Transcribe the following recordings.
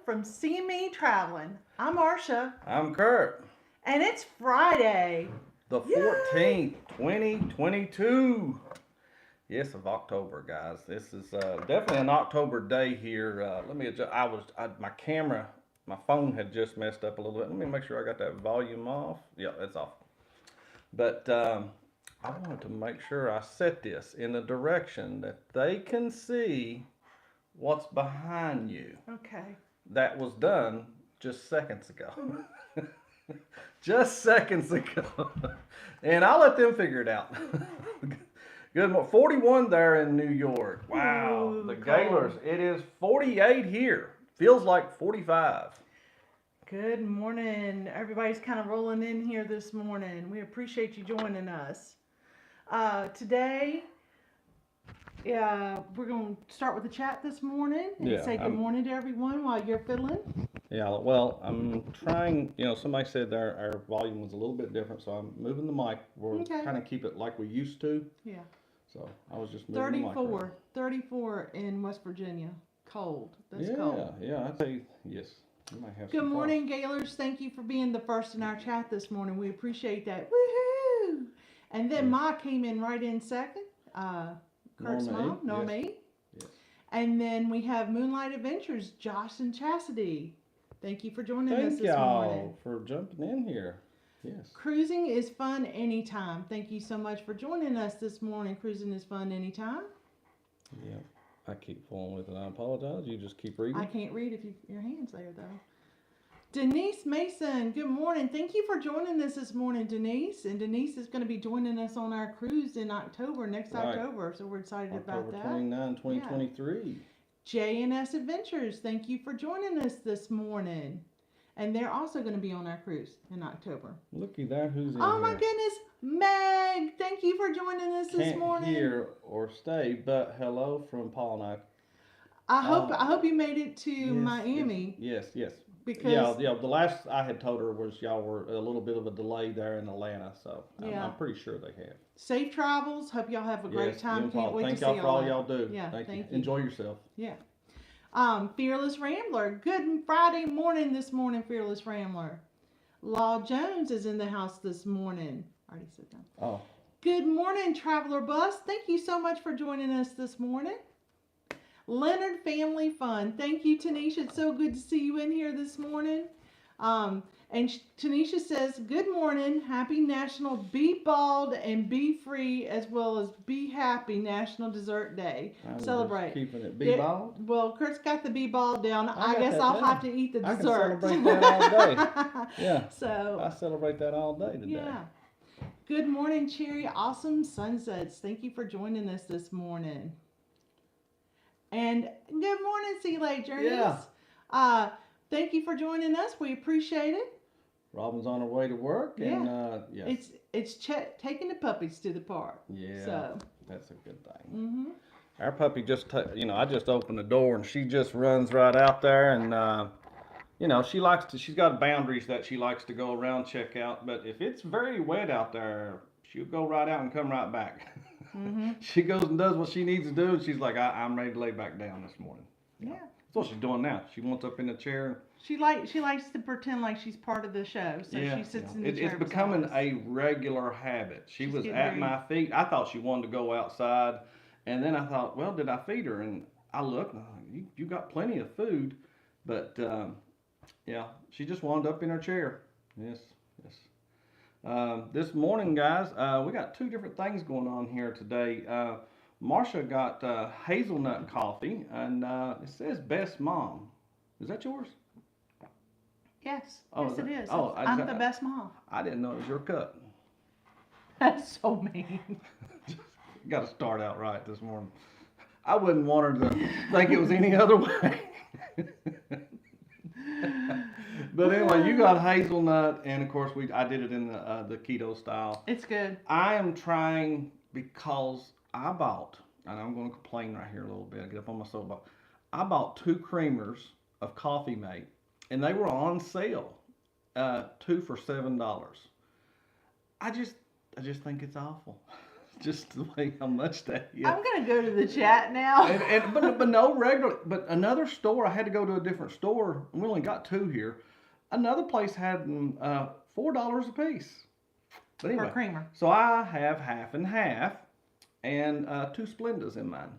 from CME Traveling. I'm Marsha, I'm Curt. and it's Friday. The Yay! 14th, 2022. Yes, of October, guys. This is definitely an October day here. Let me adjust. My camera, my phone had just messed up a little bit. Let me make sure I got that volume off. Yeah, it's off. But I wanted to make sure I set this in a direction that they can see what's behind you. Okay. That was done just seconds ago. Just seconds ago. And I'll let them figure it out. Good morning. 41 there in New York. Wow. Ooh, the cold. Gaylors. It is 48 here. Feels like 45. Good morning. Everybody's kind of rolling in here this morning. We appreciate you joining us. Today, we're going to start with the chat this morning and say good morning to everyone while you're fiddling. Yeah, well, I'm trying, somebody said our volume was a little bit different, so I'm moving the mic. We're kind of keep it like we used to. Yeah. So I was just moving the mic around. 34 in West Virginia. Cold. That's yeah, cold. Yeah, I'd say yes. You might have Good some morning, Gaylors. Thank you for being the first in our chat this morning. We appreciate that. Woohoo! And then Ma came in right in second. Kurt's mom, Normie. Yes. And then we have Moonlight Adventures, Josh and Chastity. Thank you for joining us Thank this morning. y'all for jumping in here. Yes. Cruising is fun anytime. Thank you so much for joining us this morning. Cruising is fun anytime. Yeah. I keep fooling with it. I apologize. You just keep reading. I can't read if your hand's there, though. Denise Mason, good morning. Thank you for joining us this morning, Denise. And Denise is going to be joining us on our cruise in October, next October. So we're excited about that. October 29, 2023. J&S Adventures, thank you for joining us this morning. And they're also going to be on our cruise in October. Looky there, who's in Oh here. my goodness, Meg, thank you for joining us this morning. Can't hear or stay, but hello from Paul and I hope you made it to Miami. Yes. Because the last I had told her was y'all were a little bit of a delay there in Atlanta, so I'm pretty sure they have. Safe travels. Hope y'all have a great time. Can't wait to see y'all. Thank y'all for all y'all do. Yeah, thank you. you. Enjoy yourself. Yeah. Fearless Rambler. Good Friday morning this morning, Fearless Rambler. Law Jones is in the house this morning. Already said that. Oh. Good morning, Traveler Bus. Thank you so much for joining us this morning. Leonard Family Fun. Thank you, Tanisha. It's so good to see you in here this morning. And Tanisha says, good morning. Happy National Be Bald and Be Free, as well as Be Happy National Dessert Day. Celebrate. Keeping it be bald? Well, Kurt's got the be bald down. I guess I'll have to eat the dessert. I can celebrate that all day. Yeah. So I celebrate that all day today. Yeah. Good morning, Cherry Awesome Sunsets. Thank you for joining us this morning. And good morning, Sea Lake Journeys. Yeah. Thank you for joining us. We appreciate it. Robin's on her way to work, and yes. It's taking the puppies to the park. Yeah, so that's a good thing. Mm-hmm. Our puppy I just opened the door and she just runs right out there, and she's got boundaries that she likes to go around, check out. But if it's very wet out there, she'll go right out and come right back. Mm-hmm. She goes and does what she needs to do, and she's like, I'm ready to lay back down this morning. Yeah. That's what she's doing now. She wants up in the chair. She likes to pretend like she's part of the show, so she sits in the chair. It's becoming a regular habit. She's was at my feet. I thought she wanted to go outside, and then I thought, well, did I feed her? And I looked, and I thought, you got plenty of food, but she just wound up in her chair. Yes. This morning, guys, we got two different things going on here today. Marsha got hazelnut coffee, and it says Best Mom. Is that yours? Yes. Yes, it is. Oh, I'm the best mom. I didn't know it was your cup. That's so mean. Got to start out right this morning. I wouldn't want her to think it was any other way. But anyway, you got hazelnut, and of course I did it in the keto style. It's good. I am trying because I bought, and I'm going to complain right here a little bit. I get up on my soapbox. I bought 2 creamers of Coffee Mate, and they were on sale, 2 for $7. I just think it's awful. just the way how much that is. I'm gonna go to the chat now. But no regular. But another store, I had to go to a different store. We only got two here. Another place had them $4 a piece. But anyway, For creamer. so I have half and half, and two Splendas in mine,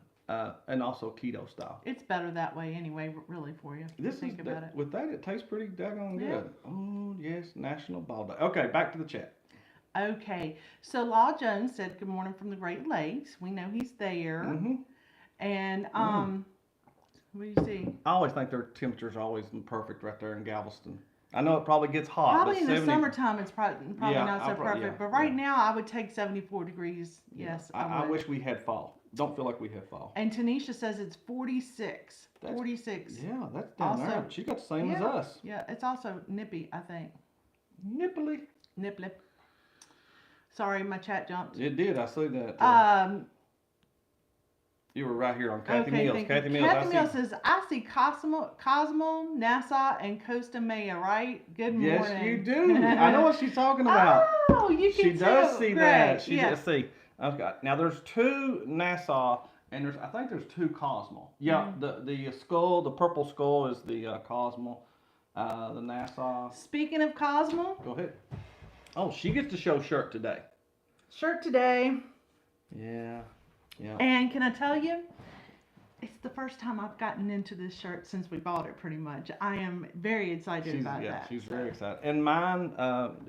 and also keto style. It's better that way anyway, really, for you. Think about it. With that, it tastes pretty daggone Yeah. good. Oh yes, National Ball Day. Okay, back to the chat. Okay, so Law Jones said, "Good morning from the Great Lakes." We know he's there. Mm-hmm. And what do you see? I always think their temperatures are always perfect right there in Galveston. I know it probably gets hot. Probably but in the 70 summertime, it's probably Yeah, not so perfect. yeah, but right yeah. now, I would take 74 degrees. Yes, I would. wish we had fall. Don't feel like we have fall. And Tanisha says it's 46. That's- 46. Yeah, that's down Also- there. She got the same as Yeah. us. Yeah, it's also nippy, I think. Nipply. Nip lip. Sorry, my chat jumped. It did. I see that. You were right here on Kathy Okay, Mills. thank Kathy you. Mills. Kathy Mills says, "I see Cosmo, Nassau, and Costa Maya, right? Good morning." Yes, you do. I know what she's talking about. Oh, you can She does too. see Great. that. She yeah. does see. I've got now. There's two Nassau, and I think there's two Cosmo. Yeah, the skull, the purple skull is the Cosmo. The Nassau. Speaking of Cosmo, Go ahead. Oh, she gets to show shirt today. shirt today. Yeah. Yeah. And can I tell you, it's the first time I've gotten into this shirt since we bought it, pretty much. I am very excited about that. She's very excited. And mine,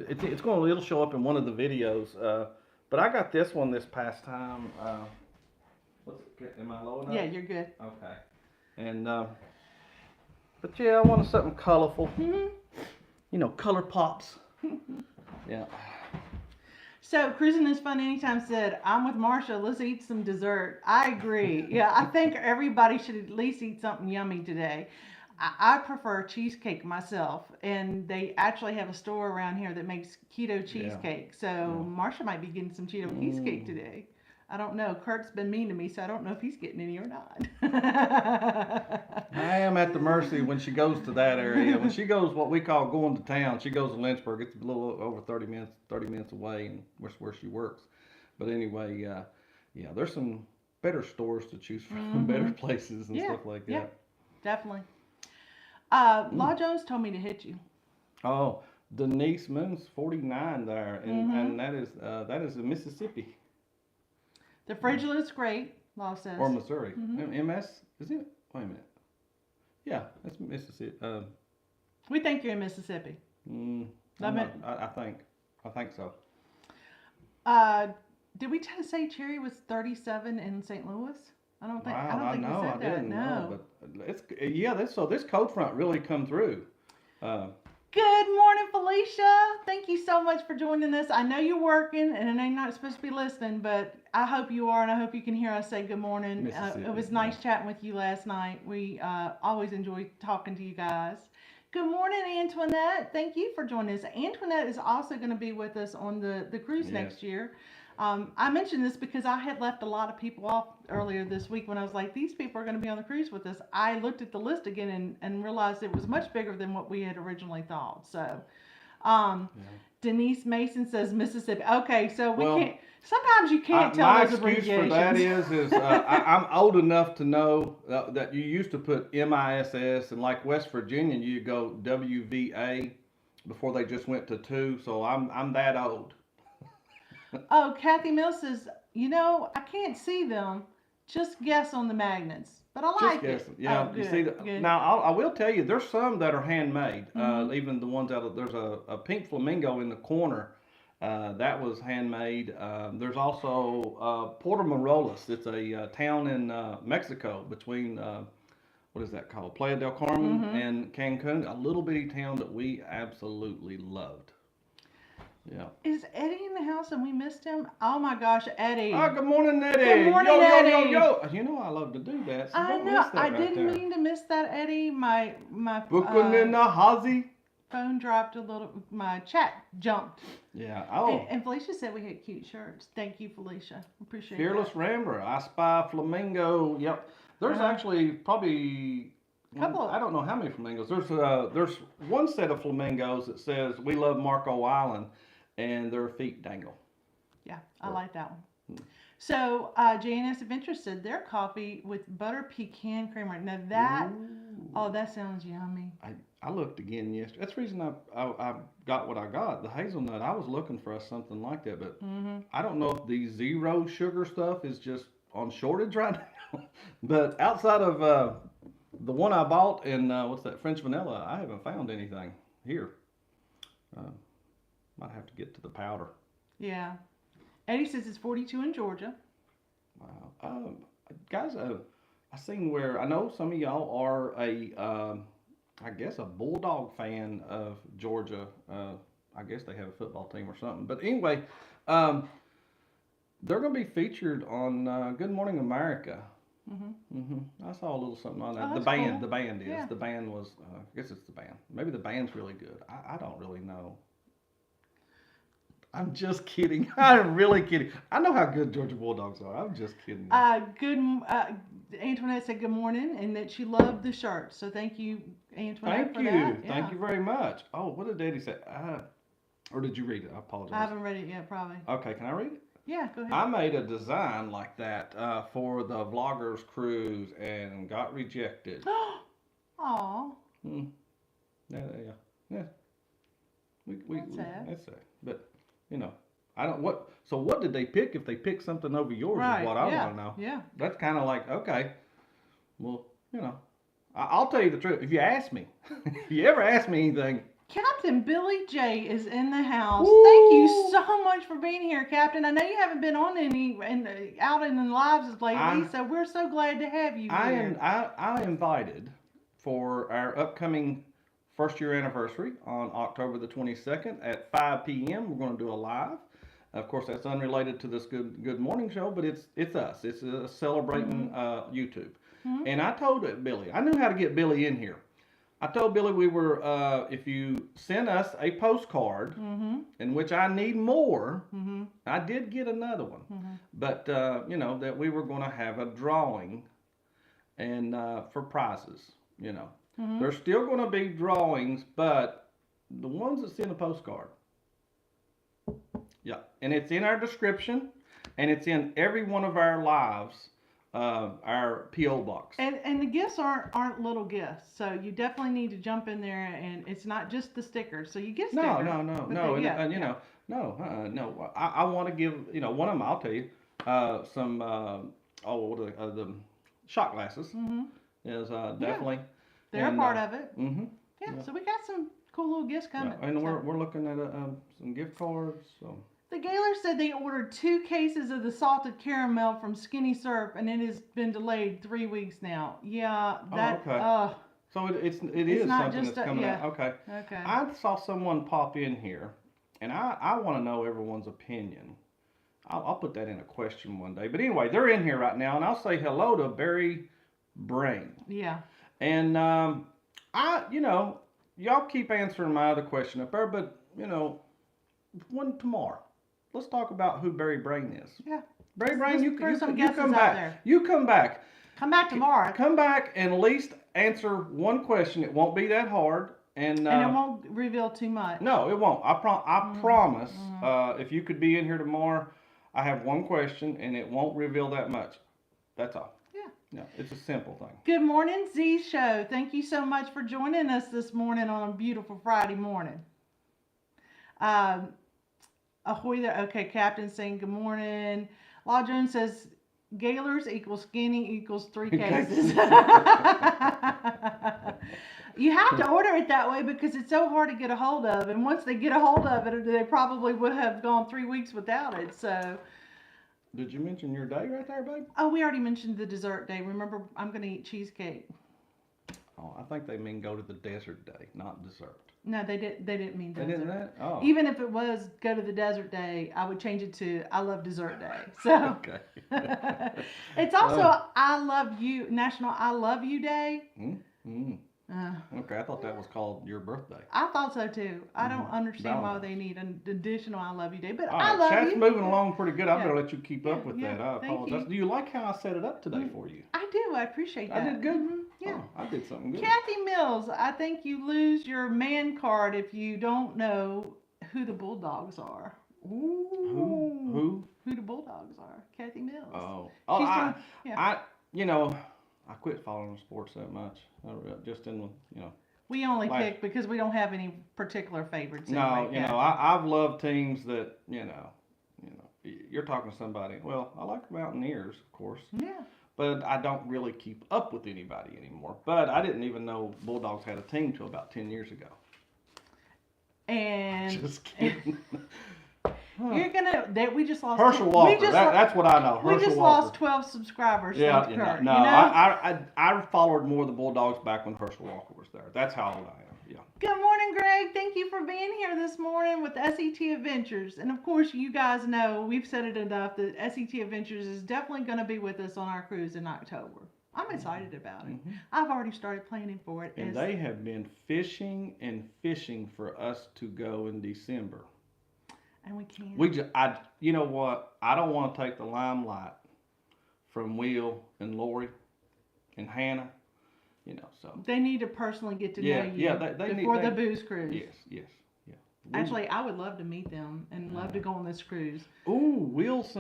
it'll show up in one of the videos. But I got this one this past time. Am I low enough? Yeah, you're good. Okay. And but yeah, I wanted something colorful. Mm-hmm. You know, color pops. Yeah. So, Cruising is Fun Anytime said, "I'm with Marsha. Let's eat some dessert." I agree. Yeah, I think everybody should at least eat something yummy today. I prefer cheesecake myself, and they actually have a store around here that makes keto cheesecake. So, Marsha might be getting some keto cheesecake today. I don't know. Kurt's been mean to me, so I don't know if he's getting any or not. I am at the mercy when she goes to that area. When she goes what we call going to town, she goes to Lynchburg. It's a little over 30 minutes away, and where she works. But anyway, yeah, there's some better stores to choose from, better places and stuff like that. Yeah, definitely. Law Jones told me to hit you. Oh, Denise Moon's 49 there, and that is in Mississippi. The frigid's great, Law says. Or Missouri. MS, is it? Wait a minute. Yeah, that's Mississippi. We think you're in Mississippi. I think so. Did we say Cherry was 37 in St. Louis? I don't think I we said that. didn't know, but so this cold front really come through. Good morning, Felicia. Thank you so much for joining us. I know you're working and I'm not supposed to be listening, but I hope you are, and I hope you can hear us say good morning. It was nice chatting with you last night. We always enjoy talking to you guys. Good morning, Antoinette. Thank you for joining us. Antoinette is also going to be with us on the cruise next year. I mentioned this because I had left a lot of people off earlier this week when I was like, these people are going to be on the cruise with us. I looked at the list again and realized it was much bigger than what we had originally thought. So, Denise Mason says Mississippi. Okay, so we can't. Sometimes you can't tell those abbreviations. My excuse for that is I'm old enough to know that you used to put MISS, and like West Virginia, you go WVA before they just went to 2. So I'm that old. Oh, Kathy Mills says, I can't see them. Just guess on the magnets. But I like it. Yeah, oh, you good, see. good. Now I will tell you, there's some that are handmade. Even the ones there's a pink flamingo in the corner. That was handmade. There's also Puerto Morelos. It's a town in Mexico between what is that called? Playa del Carmen and Cancun. A little bitty town that we absolutely loved. Yeah. Is Eddie in the house and we missed him? Oh my gosh, Eddie. Oh, good morning, Eddie. Good morning, Eddie. Yo. You know I love to do that. So I know. I didn't mean to miss that, Eddie. My Booking in the Hazy. phone dropped a little. My chat jumped. Yeah. Oh. And Felicia said we had cute shirts. Thank you, Felicia. Appreciate it. Fearless Rambler. I Spy Flamingo. Yep. There's actually probably. I don't know how many flamingos. There's one set of flamingos that says "We love Marco Island," and their feet dangle. Yeah, I like that one. So JNS Adventure said their coffee with butter pecan creamer. Now that, Ooh. oh, that sounds yummy. I looked again yesterday. That's the reason I got what I got. The hazelnut. I was looking for something like that, but Mm-hmm. I don't know if the zero sugar stuff is just on shortage right now. But outside of the one I bought in what's that French vanilla, I haven't found anything here. Uh, Might have to get to the powder. Yeah. Eddie says it's 42 in Georgia. Wow. Guys, I seen where I know some of y'all are I guess a Bulldog fan of Georgia. I guess they have a football team or something. But anyway, um, they're going to be featured on Good Morning America. I saw a little something on that. Oh, The that's band, cool. the band is. Yeah. The band was. I guess it's the band. Maybe the band's really good. I don't really know. I'm just kidding. I'm really kidding. I know how good Georgia Bulldogs are. I'm just kidding. Good. Antoinette said good morning and that she loved the shirt. So thank you, Antoinette, Thank for you. that. Thank Yeah. you very much. Oh, what did Daddy say? Or did you read it? I I apologize. haven't read it yet, probably. Okay, can I read it? Yeah, go ahead. I made a design like that for the Vloggers Cruise and got rejected. Aw. Hmm. Yeah, yeah, yeah. That's sad. That's sad. But you know, I don't what. So what did they pick? If they picked something over yours, Right. is what I Yeah. want to know. Yeah. That's kind of like okay. Well, you know, I'll tell you the truth. If you ask me, if you ever ask me anything, Captain Billy J is in the house. Woo! Thank you so much for being here, Captain. I know you haven't been on out in the lives lately, so we're so glad to have you here. I invited for our upcoming first year anniversary on October the 22nd at 5 p.m. We're going to do a live. Of course, that's unrelated to this Good Morning show, but it's us. It's celebrating YouTube. Mhm. And I told Billy, I knew how to get Billy in here. I told Billy we were, if you send us a postcard, Mhm. in which I need more, Mhm. I did get another one, Mhm. but you know that we were going to have a drawing, and for prizes, you know, Mhm. there's still going to be drawings, but the ones that's in the postcard, yeah, and it's in our description, and it's in every one of our lives. Our PO box. And the gifts aren't little gifts, so you definitely need to jump in there, and it's not just the stickers. So you get stickers. No, and you know, no. I want to give, you know, one of them. I'll tell you, some what are the shot glasses Mhm. is definitely They're a part of it. Mm-hmm. Yeah. Yeah. So we got some cool little gifts coming. And So. we're looking at some gift cards. So. The Gaylor said they ordered 2 cases of the salted caramel from Skinny Syrup, and it has been delayed 3 weeks now. Yeah, that. Oh, okay. So it is not something just that's coming out. Okay. Okay. I saw someone pop in here, and I want to know everyone's opinion. I'll put that in a question one day. But anyway, they're in here right now, and I'll say hello to Barry Brain. Yeah. And you know, y'all keep answering my other question up there, but you know, one tomorrow. Let's talk about who Barry Brain is. Yeah. Barry Brain, you throw some come guesses out back. there. You come back. Come back tomorrow. Come back and at least answer one question. It won't be that hard. And it won't reveal too much. No, it won't. I promise. If you could be in here tomorrow, I have one question, and it won't reveal that much. That's all. Yeah, it's a simple thing. Good morning, Z Show. Thank you so much for joining us this morning on a beautiful Friday morning. Ahoy there. Okay, Captain saying good morning. Law Jones says Gaylors equals skinny equals 3 cases. You have to order it that way because it's so hard to get a hold of. And once they get a hold of it, they probably would have gone 3 weeks without it. So. Did you mention your day right there, babe? Oh, we already mentioned the dessert day. Remember, I'm going to eat cheesecake. Oh, I think they mean go to the desert day, not dessert. No, they didn't mean desert. They didn't that? Oh. Even if it was go to the desert day, I would change it to I love dessert day. So Okay. It's also I love you National I Love You Day. Mm-hmm. Okay, I thought that was called your birthday. I thought so too. I don't understand why they need an additional I Love You Day, but I love chat's you. moving along pretty good. I'm gonna let you keep up with yeah, that. I apologize. Do you like how I set it up today for you? I do. I appreciate that. I did good. Yeah. Oh, I did something good. Kathy Mills, I think you lose your man card if you don't know who the Bulldogs are. Ooh. Who the Bulldogs are? Kathy Mills. Oh, She's doing, yeah. I quit following sports that much. Just in, We only like, pick because we don't have any particular favorites. no, Anyway, I've loved teams that, you're talking to somebody. Well, I like the Mountaineers, of course. Yeah. But I don't really keep up with anybody anymore. But I didn't even know Bulldogs had a team till about 10 years ago. And just kidding. You're we just lost Herschel Walker. That's what I know. Herschel we just Walker. lost 12 subscribers. Yeah, Thanks, Curt, no. I followed more of the Bulldogs back when Herschel Walker was there. That's how old I am. Yeah. Good morning, Greg. Thank you for being here this morning with SET Adventures. And of course, you guys know we've said it enough that SET Adventures is definitely going to be with us on our cruise in October. I'm excited about it. Mm-hmm. I've already started planning for it. And they have been fishing and fishing for us to go in December. And we can't. You know what? I don't want to take the limelight from Will and Lori and Hannah. So they need to personally get to know you before the booze cruise. Yes. Actually, I would love to meet them and love to go on this cruise. Ooh, William's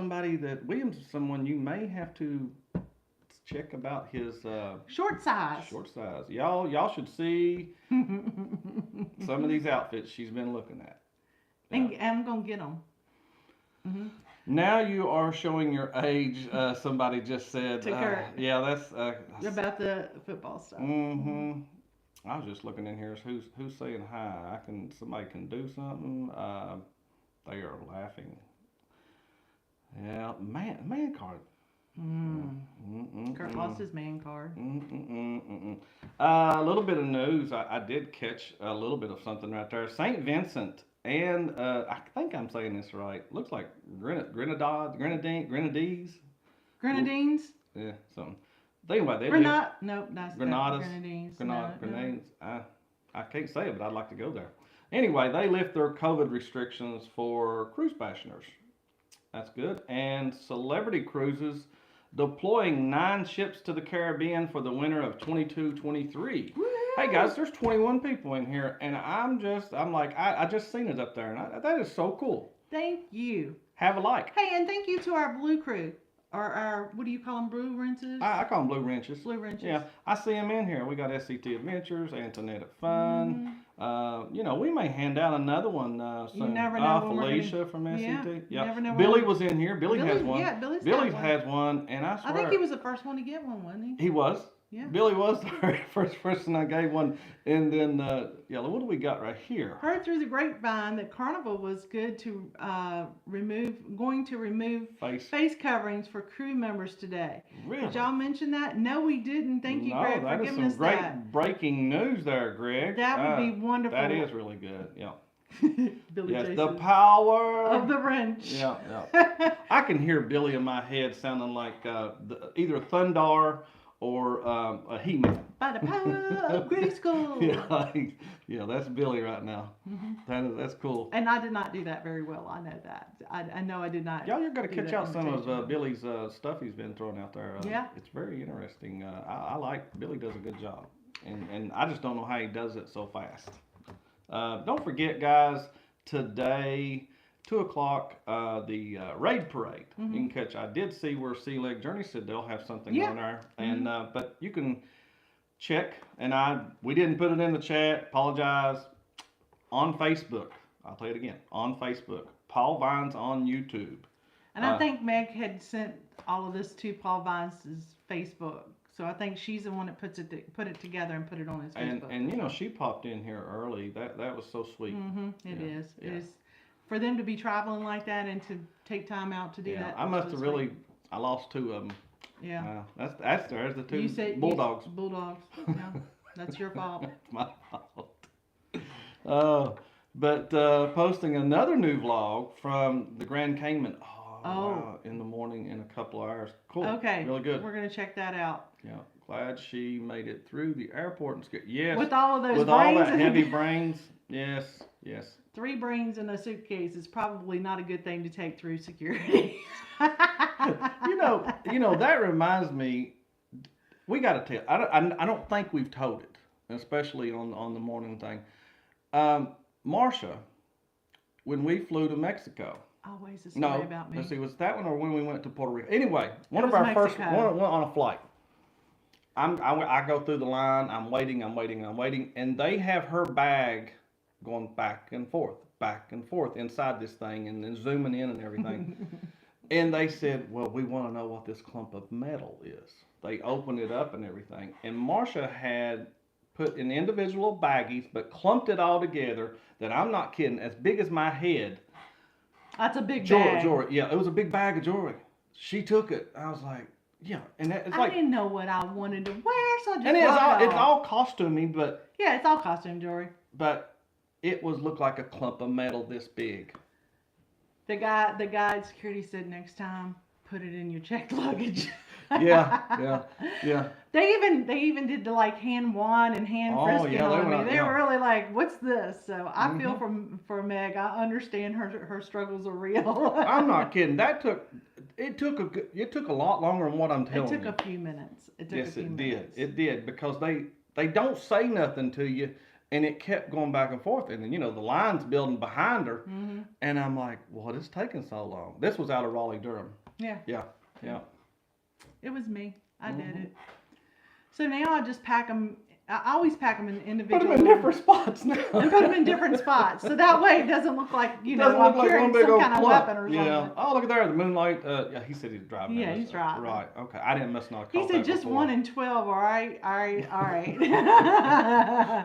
someone you may have to check about his short size. Y'all should see some of these outfits she's been looking at. And I'm gonna get them. Mm-hmm. Now you are showing your age. Somebody just said. To Curt. Yeah, that's about the football stuff. Mm-hmm. I was just looking in here. Who's saying hi? Somebody can do something. They are laughing. Yeah, man card. Curt lost his man card. A little bit of news. I did catch a little bit of something right there. St. Vincent and I think I'm saying this right. Looks like Grenadines. Yeah, something. Anyway, they Grenadines. I can't say it, but I'd like to go there. Anyway, they lift their COVID restrictions for cruise passengers. That's good. And Celebrity Cruises deploying 9 ships to the Caribbean for the winter of 22-23. Hey guys, there's 21 people in here, and I just seen it up there, and that is so cool. Thank you. Have a like. Hey, and thank you to our Blue Crew. Or our, what do you call them, blue wrenches? I call them blue wrenches. Blue wrenches. Yeah, I see them in here. We got SET Adventures, Antoinette at Fun. We may hand out another one soon. You never know. Felicia from SET. Yeah. You never know. Billy was in here. Billy has one. Yeah, Billy has one, and I swear. I think he was the first one to get one, wasn't he? He was. Yeah. Billy was the very first person I gave one, and then what do we got right here? Heard through the grapevine that Carnival was going to remove face coverings for crew members today. Really? Did y'all mention that? No, we didn't. Thank you, Greg, for giving us that. That is some great breaking news there, Greg. That would be wonderful. That is really good. Yeah. Billy yes, Jason. the power of the wrench. Yeah. I can hear Billy in my head sounding like either Thundar or a He-Man. By the power of Grayskull. Yeah, that's Billy right now. Mm-hmm. That's cool. And I did not do that very well. I know that. I know I did not. Y'all, you're going to catch out some of Billy's stuff he's been throwing out there. Yeah. It's very interesting. I like Billy does a good job. And I just don't know how he does it so fast. Don't forget, guys, today, 2 o'clock, the raid parade. Mm-hmm. You can catch. I did see where Sea Leg Journey said they'll have something on there, and but you can check. And we didn't put it in the chat. Apologize. On Facebook, I'll tell you it again. On Facebook, Paul Vines on YouTube. And I think Meg had sent all of this to Paul Vines' Facebook. So I think she's the one that put it together and put it on his Facebook. And she popped in here early. That was so sweet. Mm-hmm. It is. It is. For them to be traveling like that and to take time out to do that. I must have really. I lost 2 of them. Yeah. There's the 2 Bulldogs. Bulldogs. Yeah. That's your fault. It's my fault. But posting another new vlog from the Grand Cayman. Wow, in the morning in a couple hours. Cool. Okay. Really good. We're gonna check that out. Yeah. Glad she made it through the airport and yes. With all of those with brains. all that heavy brains. Yes. 3 brains in a suitcase is probably not a good thing to take through security. That reminds me. We got to tell. I don't think we've told it, especially on the morning thing. Marsha, when we flew to Mexico. always a story about me. Let's see, was that one or when we went to Puerto Rico? Anyway, one of was our first Mexico. one on a flight. I go through the line. I'm waiting, and they have her bag going back and forth inside this thing, and then zooming in and everything. And they said, "Well, we want to know what this clump of metal is." They opened it up and everything, and Marsha had put in individual baggies, but clumped it all together. That I'm not kidding, as big as my head. That's a big bag. Jewelry, yeah, it was a big bag of jewelry. She took it. I was like, yeah, and it's I didn't know what I wanted to wear, so I just and it's all costuming, but yeah, it's all costume jewelry. But it looked like a clump of metal this big. The guy at security said next time put it in your checked luggage. Yeah. They even did the like hand wand and hand crisping on me. They were really like, "What's this?" So I feel for Meg. I understand her struggles are real. I'm not kidding. It took a lot longer than what I'm telling you. It took a few minutes. Yes, it did. It did because they don't say nothing to you. And it kept going back and forth. And then, the line's building behind her. Mm-hmm. And I'm like, what is taking so long? This was out of Raleigh, Durham. Yeah. It was me. I did it. So now I just pack them. I always pack them in individual. Put them in different spots now. And put them in different spots. So that way it doesn't look like, I'm carrying some kind of weapon or something. Yeah. Oh, look at there, the moonlight. Yeah, he said he's driving. Yeah, he's driving. Right. Okay. I didn't must not call He said just before. 1 in 12. All right.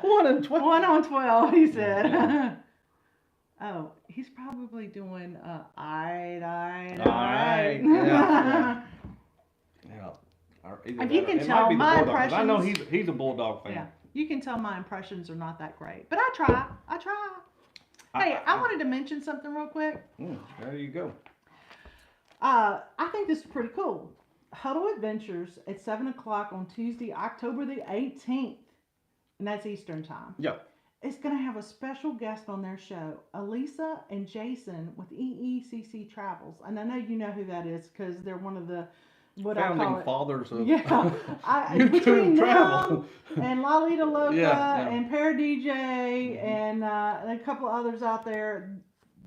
1 in 12. 1 on 12, he said. Yeah. Oh, he's probably doing all right. Yeah. If you can tell, my impressions. I know he's a Bulldog fan. Yeah, you can tell my impressions are not that great, but I try. Hey, I wanted to mention something real quick. There you go. I think this is pretty cool. Huddle Adventures at 7 o'clock on Tuesday, October the 18th, and that's Eastern time. Yeah. It's going to have a special guest on their show, Elisa and Jason with EECC Travels, and I know you know who that is because they're one of the founding fathers of between travel. Them and Lalita Loca and Para DJ and a couple others out there.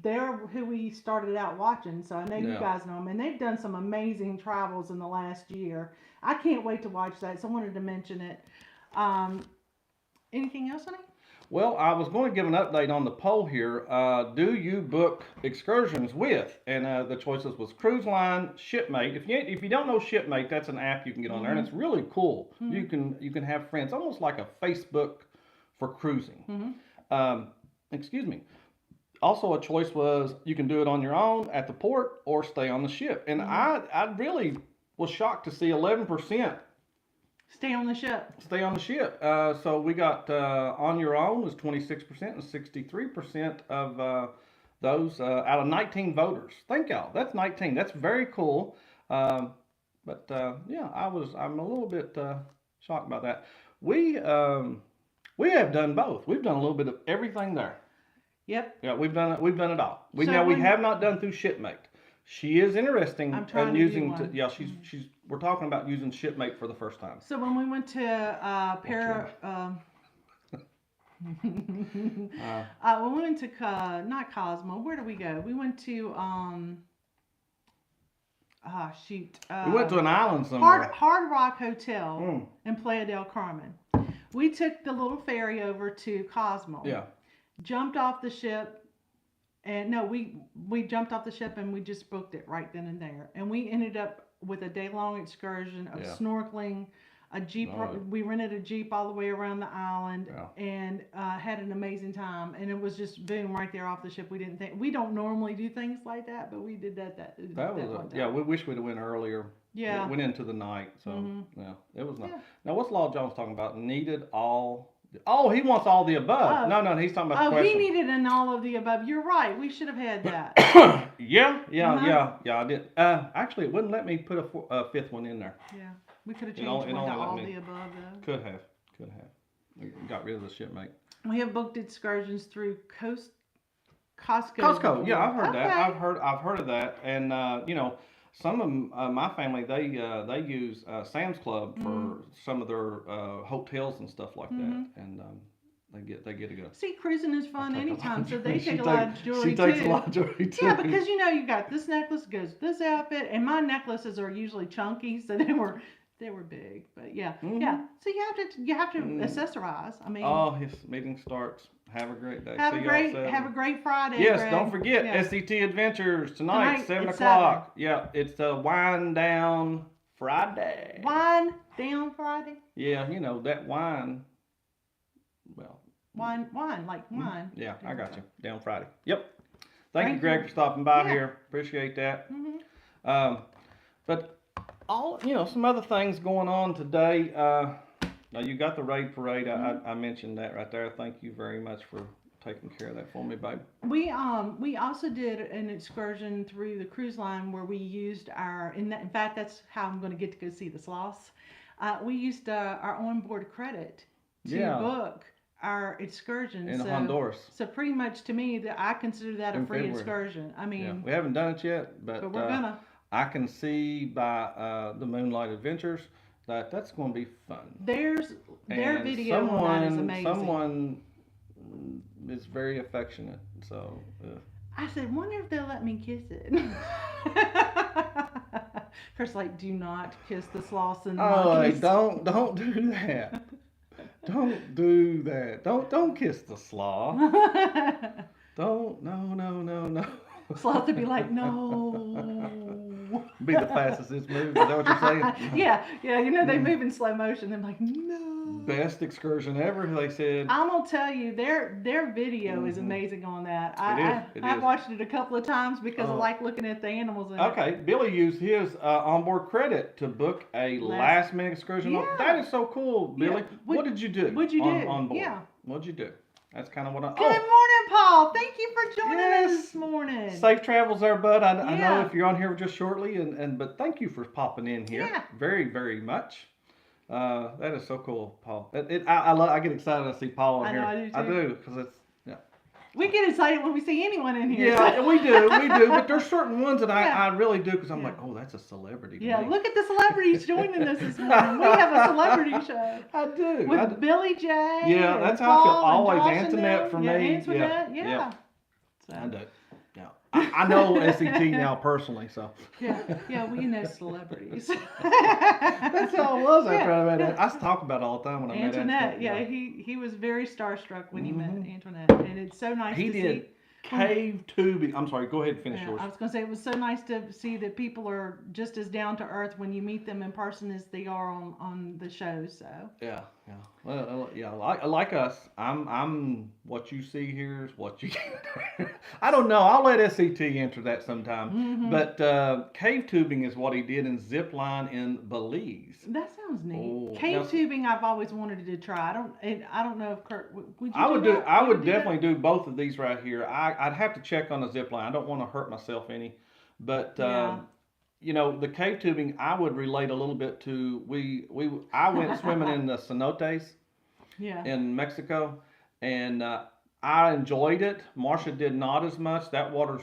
They're who we started out watching, so I know you guys know them, and they've done some amazing travels in the last year. I can't wait to watch that, so I wanted to mention it. Anything else, honey? Well, I was going to give an update on the poll here. Do you book excursions with? And the choices was Cruise Line, Shipmate. If you don't know Shipmate, that's an app you can get on there, and it's really cool. You can have friends, almost like a Facebook for cruising. Excuse me. Also, a choice was you can do it on your own at the port or stay on the ship. And I really was shocked to see 11%. Stay on the ship. Stay on the ship. So we got on your own was 26% and 63% of those out of 19 voters. Thank y'all. That's 19. That's very cool. I'm a little bit shocked about that. We have done both. We've done a little bit of everything there. Yep. Yeah, we've done it all. We have not done through Shipmate. She is interesting in using. We're talking about using Shipmate for the first time. So when we went to when we went to not Cosmo, where did we go? We went to we went to an island somewhere. Hard Rock Hotel in Playa del Carmen. We took the little ferry over to Cosmo. Yeah. Jumped off the ship. And no, we jumped off the ship and we just booked it right then and there. And we ended up with a day-long excursion of snorkeling, a Jeep. We rented a Jeep all the way around the island and had an amazing time. And it was just boom right there off the ship. We don't normally do things like that, but we did that one time. We wish we'd have went earlier. Yeah. It went into the night. So it was nice. Now what's Law Jones talking about? Needed all. Oh, he wants all the above. No, he's talking about the question. He needed an all of the above. You're right. We should have had that. Yeah, I did. Actually, it wouldn't let me put a fifth one in there. Yeah, we could have changed one to all the above, though. Could have. We got rid of the Shipmate. We have booked excursions through Costco. Costco, yeah, I've heard that. I've heard of that, and some of my family they use Sam's Club for some of their hotels and stuff like that, and They get a good. See, cruising is fun Take a anytime, lot so of they jewelry. take a lot of jewelry She takes too. a lot of jewelry too. Yeah, because you got this necklace goes with this outfit, and my necklaces are usually chunky, so they were big. But yeah. So you have to accessorize. I mean, Oh, his meeting starts. Have a great day. have See a y'all great at 7. have a great Friday. Yes, Greg. don't forget Yeah. SCT Adventures tonight, 7 at o'clock. Yeah, it's the Wind Down Friday. Wine down Friday. Yeah, that wine. Well, Wine like wine. yeah, I got you. Friday. Down Friday. Yep. Thank you, Thank Greg, you. for stopping by Yeah. here. Appreciate that. Mhm. But all some other things going on today. Now you got the raid parade. I mentioned that right there. Thank you very much for taking care of that for me, babe. We also did an excursion through the cruise line where we used in fact that's how I'm going to get to go see the sloths. We used our onboard credit to book our excursion In Honduras. So pretty much to me that I consider that a free excursion. I mean, we haven't done it yet, but we're gonna. I can see by the Moonlight Adventures that's going to be fun. Their video on that is amazing. Someone is very affectionate, so. I said, wonder if they'll let me kiss it. Kurt's like, do not kiss the sloths and the monkeys. Don't do that. Don't do that. Don't kiss the sloth. Don't. No. Sloth would be like, no. Be the fastest it's moved. Is that what you're saying? Yeah. They move in slow motion. They're like, no. Best excursion ever, they said. I'm gonna tell you, their video is amazing on that. I've watched it a couple of times because I like looking at the animals in Okay, it. Billy used his onboard credit to book a last minute excursion. Yeah. That is so cool, Billy. Yeah. What did you do? What'd you do? On board? Yeah. What'd you do? That's kind of what I. Good morning, Paul. Thank you for joining us this morning. Safe travels there, bud. I know if you're on here just shortly, but thank you for popping in here. Yeah. Very, very much. That is so cool, Paul. I get excited when I see Paul on here. I do too. I do, because it's. We get excited when we see anyone in here. Yeah, we do, but there's certain ones that I really do, because I'm like, oh, that's a celebrity. Yeah, look at the celebrities joining us this morning. We have a celebrity show. I do. With Billy J. Yeah, that's how I feel. Always Antoinette for me. Antoinette, yeah. So. I do. Yeah. I know SCT now personally, so. Yeah, we know celebrities. That's how it was after I met Antoinette. I talk about it all the time when I met Antoinette. Yeah, he was very starstruck when he met Antoinette, and it's so nice to see. He did cave tubing. I'm sorry, go ahead and finish yours. I was going to say, it was so nice to see that people are just as down to earth when you meet them in person as they are on the show. So. Yeah. Well, yeah, like us, I'm what you see here is what you get. I don't know. I'll let SCT answer that sometime. But cave tubing is what he did in zip line in Belize. That sounds neat. Oh, cave tubing, I've always wanted to try. I don't know if Kurt would you. I would definitely do both of these right here. I'd have to check on the zip line. I don't want to hurt myself any, but. The cave tubing, I would relate a little bit to I went swimming in the cenotes in Mexico, and I enjoyed it. Marsha did not as much. That water's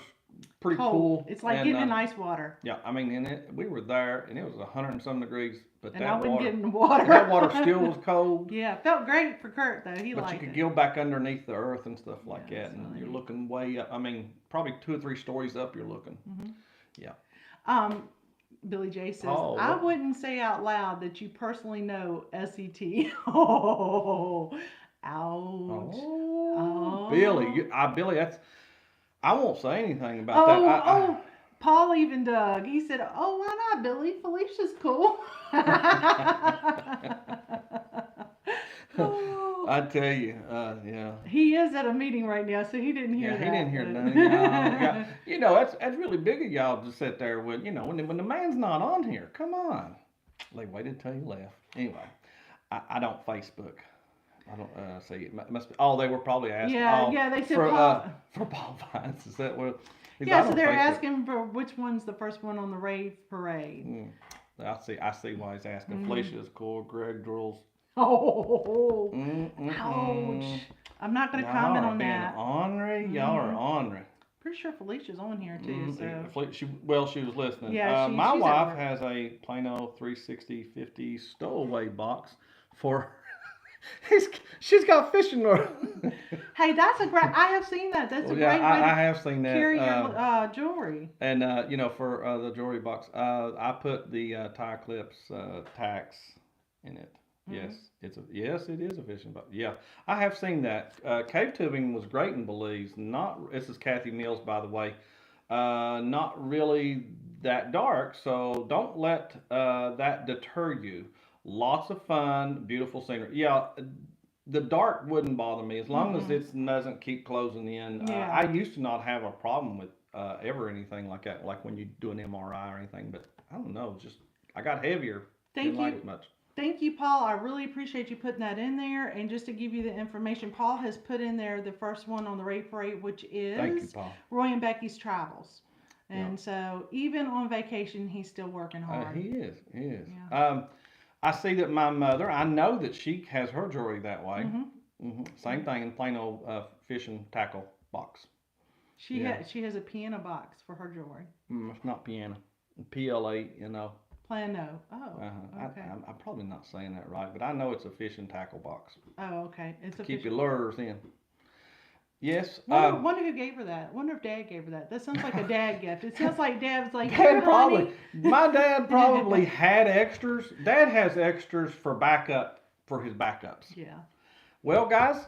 pretty cool. It's like getting in ice water. Yeah, I mean, we were there, and it was 100 and some degrees, but I wouldn't get in the water. That water still was cold. Yeah, it felt great for Kurt though. He liked it. But you could go back underneath the earth and stuff like that, and you're looking way up. I mean, probably 2 or 3 stories up. You're looking. Yeah. Billy J says, I wouldn't say out loud that you personally know SCT. Oh, ouch. Oh. Billy, I won't say anything about that. Paul even dug. He said, oh, why not, Billy? Felicia's cool. I tell you, yeah. He is at a meeting right now, so he didn't hear that. He didn't hear nothing. That's really big of y'all to sit there with, when the man's not on here. Come on. They waited till you left. Anyway, I don't Facebook. I don't see it. Must be. Oh, they were probably asking. Yeah, they said for Paul Vines. Is that what? Yeah, so they're asking for which one's the first one on the rave parade. I see why he's asking. Felicia's cool. Greg drools. Oh, ouch. I'm not going to comment on that. Ornery? Y'all are ornery. Pretty sure Felicia's on here too. So. She was listening. Yeah, my wife has a Plano 360/50 stowaway box for She's got fishing lure. Hey, that's a great. I have seen that. That's a Well, yeah, great way I to have seen that. carry your jewelry. And for the jewelry box, I put the tie clips tacks in it. Mm-hmm. Yes, it is a fishing box. Yeah, I have seen that. Cave tubing was great in Belize. Not This is Kathy Mills, by the way. Not really that dark, so don't let that deter you. Lots of fun, beautiful scenery. Yeah, the dark wouldn't bother me as long as Mm-mm. it doesn't keep closing in. Yeah. I used to not have a problem with ever anything like that, like when you do an MRI or anything. But I don't know, just I got heavier. Didn't Thank like you. it much. Thank you, Paul. I really appreciate you putting that in there. And just to give you the information, Paul has put in there the first one on the rate parade, which Thank you, is Paul. Roy and Becky's Travels. Yeah. And so even on vacation, he's still working hard. He is. He is. Yeah. I see that my mother. I know that she has her jewelry that way. Mm-hmm. Same thing in plain old fishing tackle box. Yeah. She has a piano box for her jewelry. It's not piano. PLA. Plano. Oh, okay. I'm probably not saying that right, but I know it's a fishing tackle box. Oh, okay. It's a Keep fish. your lures in. Yes. Wonder who gave her that. Wonder if Dad gave her that. That sounds like a dad gift. It sounds like Dad was like, Dad "Here, probably. honey." My dad probably had extras. Dad has extras for his backups. Yeah. Well, guys,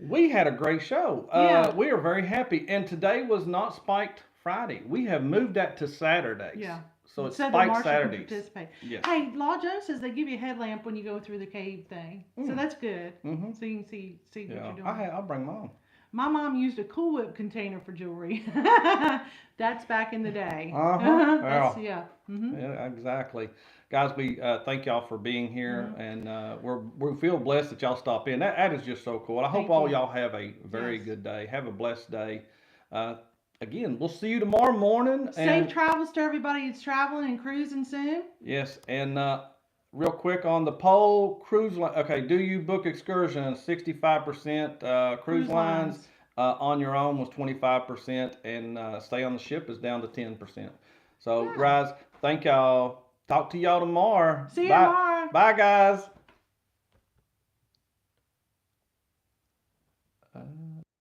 we had a great show. Yeah. We are very happy, and today was not Spiked Friday. We have moved that to Saturdays. Yeah. So it's So that Spiked Marsha can Saturdays. participate. Yes. Hey, Law Jones says they give you a headlamp when you go through the cave thing. So that's good. Mm-hmm. So you can see what you're doing. I'll bring mine. My mom used a Cool Whip container for jewelry. That's back in the day. Yeah. Mm-hmm. Yeah, exactly. Guys, we thank y'all for being here, and we feel blessed that y'all stop in. That is just so cool. I hope all y'all have a very good day. Have a blessed day. Again, we'll see you tomorrow morning. Safe travels to everybody that's traveling and cruising soon. Yes, and real quick on the poll, cruise line. Okay, do you book excursions? 65%. Cruise lines on your own was 25%, and stay on the ship is down to 10%. So, guys, thank y'all. Talk to y'all tomorrow. See you tomorrow. Bye, guys.